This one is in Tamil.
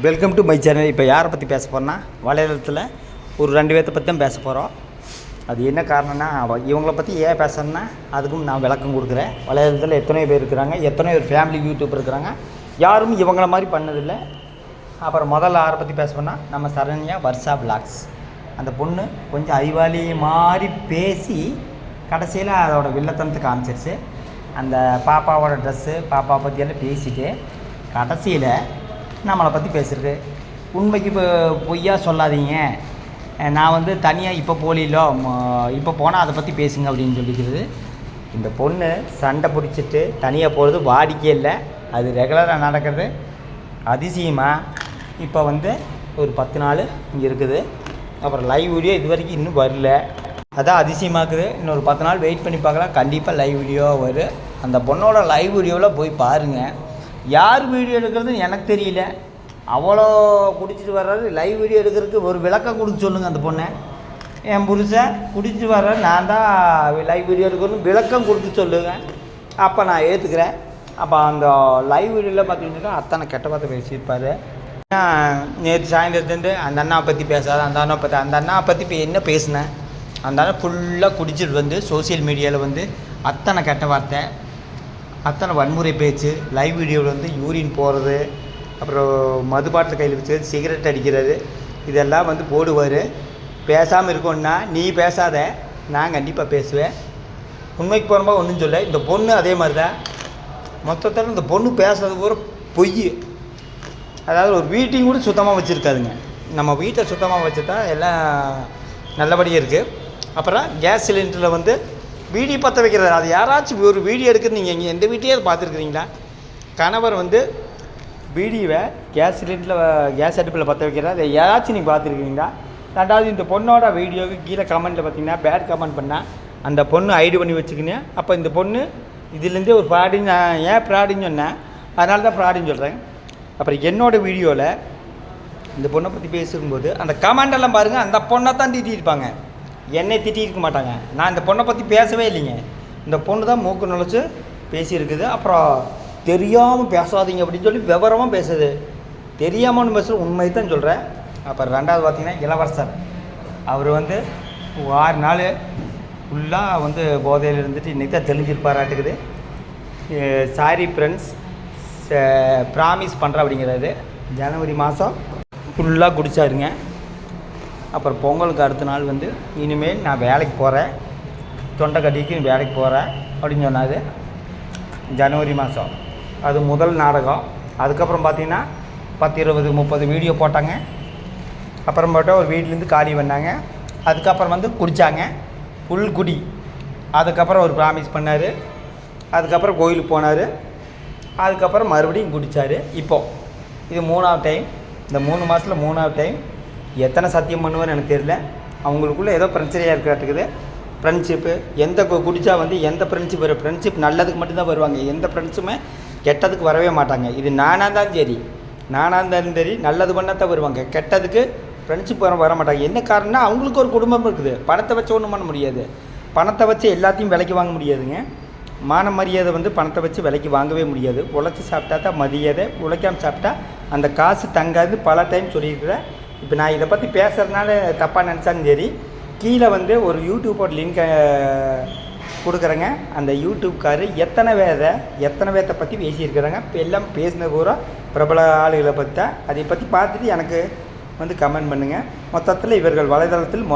Welcome to my channel. இப்போ யாரை பற்றி பேச போகிறோன்னா, வலைதளத்தில் ஒரு 2 பேர்த்தை பற்றி தான் பேச போகிறோம். அது என்ன காரணம்னா, இவங்கள பற்றி ஏன் பேசணுன்னா அதுக்கும் நான் விளக்கம் கொடுக்குறேன். வலைதளத்தில் எத்தனையோ பேர் இருக்கிறாங்க, எத்தனையோ ஒரு ஃபேமிலி யூடியூப் இருக்கிறாங்க, யாரும் இவங்கள மாதிரி பண்ணதில்லை. அப்புறம் முதல்ல யாரை பற்றி பேச போனால், நம்ம சரண்யா வர்ஷா விலாக்ஸ். அந்த பொண்ணு கொஞ்சம் அறிவாளி மாதிரி பேசி கடைசியில் அதோட வில்லத்தனத்தை காமிச்சிருச்சு. அந்த பாப்பாவோட ட்ரெஸ்ஸு பாப்பா பற்றியெல்லாம் பேசிட்டு கடைசியில் நம்மளை பற்றி பேசுகிறது. உண்மைக்கு இப்போ பொய்யா சொல்லாதீங்க, நான் தனியாக இப்போ போலிலோ இப்போ போனால் அதை பற்றி பேசுங்க அப்படின்னு சொல்லிக்கிறது. இந்த பொண்ணு சண்டை பிடிச்சிட்டு தனியாக போகிறது வாடிக்கை இல்லை, அது ரெகுலராக நடக்கிறது. அதிசயமாக இப்போ ஒரு 10 நாள் இங்கே இருக்குது. அப்புறம் லைவ் வீடியோ இது வரைக்கும் இன்னும் வரல, அதான் அதிசயமாக்குது. இன்னொரு 10 நாள் வெயிட் பண்ணி பார்க்கலாம், கண்டிப்பாக லைவ் வீடியோ வரும். அந்த பொண்ணோட லைவ் வீடியோவில் போய் பாருங்கள். யார் வீடியோ எடுக்கிறதுன்னு எனக்கு தெரியல, அவ்வளோ குடிச்சிட்டு வர்றாரு. லைவ் வீடியோ எடுக்கிறதுக்கு ஒரு விளக்கம் கொடுத்து சொல்லுங்கள். அந்த பொண்ணை, என் புருஷன் குடிச்சிட்டு வர்றாரு, நான் தான் லைவ் வீடியோ எடுக்கணும்னு விளக்கம் கொடுத்து சொல்லுங்கள், அப்போ நான் ஏற்றுக்கிறேன். அப்போ அந்த லைவ் வீடியோவில் பார்த்தீங்கன்னா அத்தனை கெட்ட வார்த்தை பேசியிருப்பார். நேற்று சாயந்தரத்துலேருந்து அந்த அண்ணாவை பற்றி பேசாத, அந்த அண்ணாவை பற்றி இப்போ என்ன பேசினேன்? அந்த அண்ணா ஃபுல்லாக குடிச்சிட்டு சோசியல் மீடியாவில் அத்தனை கெட்ட வார்த்தை, அத்தனை வன்முறை பேச்சு, லைவ் வீடியோவில் யூரின் போகிறது, அப்புறம் மது பாட்டில் கையில் வச்சு சிகரெட் அடிக்கிறது, இதெல்லாம் போடுவார். பேசாமல் இருக்கோன்னா நீ பேசாத, நான் கண்டிப்பாக பேசுவேன். உண்மைக்கு போகிறப்ப ஒன்றும் சொல்ல. இந்த பொண்ணு அதே மாதிரி தான். மொத்தத்தில் இந்த பொண்ணு பேசுறது பூரா பொய். அதாவது ஒரு வீட்டையும் கூட சுத்தமாக வச்சுருக்காதுங்க. நம்ம வீட்டை சுத்தமாக வச்சுட்டா எல்லாம் நல்லபடியாக இருக்குது. அப்புறம் கேஸ் சிலிண்டரில் வீடியோ பற்ற வைக்கிறது, அது யாராச்சும் ஒரு வீடியோ எடுக்கிறது நீங்கள் எங்கே எந்த வீட்டையே பார்த்துருக்குறீங்களா? கணவர் வீடியோவை கேஸ் சிலிண்டரில் கேஸ் அடுப்பில் பற்ற வைக்கிறது, அதை யாராச்சும் நீங்கள் பார்த்துருக்கீங்களா? ரெண்டாவது, இந்த பொண்ணோட வீடியோவுக்கு கீழே கமெண்ட்டில் பார்த்தீங்கன்னா பேட் கமெண்ட் பண்ணால் அந்த பொண்ணு ஐடி பண்ணி வச்சுக்கினேன். அப்போ இந்த பொண்ணு இதுலேருந்தே ஒரு ப்ராடின்னு, நான் ஏன் ப்ராடின்னு சொன்னேன், அதனால தான் ப்ராடின்னு சொல்கிறேன். அப்புறம் என்னோடய வீடியோவில் இந்த பொண்ணை பற்றி பேசும்போது அந்த கமெண்டெல்லாம் பாருங்கள், அந்த பொண்ணை தான் திட்டிருப்பாங்க, என்னை திட்டிருக்க மாட்டாங்க. நான் இந்த பொண்ணை பற்றி பேசவே இல்லைங்க. இந்த பொண்ணு தான் மூக்கு நுழைச்சி பேசியிருக்குது. அப்புறம் தெரியாமல் பேசாதீங்க அப்படின்னு சொல்லி விவரமாக பேசுது. தெரியாமல்னு பேசுகிற உண்மை தான் சொல்கிறேன். அப்புறம் ரெண்டாவது பார்த்திங்கன்னா இளவரசர், அவர் 6 நாள் ஃபுல்லாக போதையில் இருந்துட்டு இன்றைக்கி தான் தெளிஞ்சிருப்பாராட்டுக்குது. சாரி ஃப்ரெண்ட்ஸ், ப்ராமிஸ் பண்ணுறேன் அப்படிங்கிறாரு. ஜனவரி மாதம் ஃபுல்லாக குடிச்சாருங்க. அப்புறம் பொங்கலுக்கு அடுத்த நாள் இனிமேல் நான் வேலைக்கு போகிறேன், தொண்டை கட்டிக்கு வேலைக்கு போகிறேன் அப்படின்னு சொன்னார். ஜனவரி மாதம் அது முதல் நாடகம். அதுக்கப்புறம் பார்த்திங்கன்னா 10, 20, 30 வீடியோ போட்டாங்க. அப்புறம் போட்டால் ஒரு வீட்டிலேருந்து காலி பண்ணாங்க. அதுக்கப்புறம் குடித்தாங்க, ஃபுல் குடி. அதுக்கப்புறம் ஒரு ப்ராமிஸ் பண்ணார். அதுக்கப்புறம் கோயிலுக்கு போனார். அதுக்கப்புறம் மறுபடியும் குடித்தார். இப்போது இது 3ஆவது டைம். இந்த 3 மாதத்தில் 3ஆவது டைம். எத்தனை சத்தியம் பண்ணுவார்னு எனக்கு தெரியல. அவங்களுக்குள்ளே ஏதோ பிரச்சனையாக இருக்கிறாட்டுக்குது. ஃப்ரெண்ட்ஷிப்பு எந்த குடித்தா எந்த ஃப்ரெண்ட்ஷிப் நல்லதுக்கு மட்டும்தான் வருவாங்க, எந்த ஃப்ரெண்ட்ஸுமே கெட்டதுக்கு வரவே மாட்டாங்க. இது நானாக இருந்தாலும் சரி நல்லது பண்ணால் தான் வருவாங்க, கெட்டதுக்கு ஃப்ரெண்ட்ஷிப் வர மாட்டாங்க. என்ன காரணம்னா, அவங்களுக்கு ஒரு குடும்பம் இருக்குது. பணத்தை வச்சு ஒன்றும் பண்ண முடியாது. பணத்தை வச்சு எல்லாத்தையும் விலைக்கு வாங்க முடியாதுங்க. மான மரியாதை பணத்தை வச்சு விலைக்கு வாங்கவே முடியாது. உழைச்சி சாப்பிட்டா தான் மரியாதை, உழைக்காமல் சாப்பிட்டா அந்த காசு தங்காது. பல டைம் சொல்லியிருக்கிறேன். இப்போ நான் இதை பற்றி பேசுகிறதுனால தப்பாக நினச்சாலும் சரி, கீழே ஒரு யூடியூப்போட லிங்க்கை கொடுக்குறேங்க. அந்த யூடியூப்காரு எத்தனை பேர்த்தை பற்றி பேசியிருக்கிறாங்க. இப்போ எல்லாம் பேசின பூரா பிரபல ஆளுகளை பற்றி தான். அதை பற்றி பார்த்துட்டு எனக்கு கமெண்ட் பண்ணுங்கள். மொத்தத்தில் இவர்கள் வலைதளத்தில்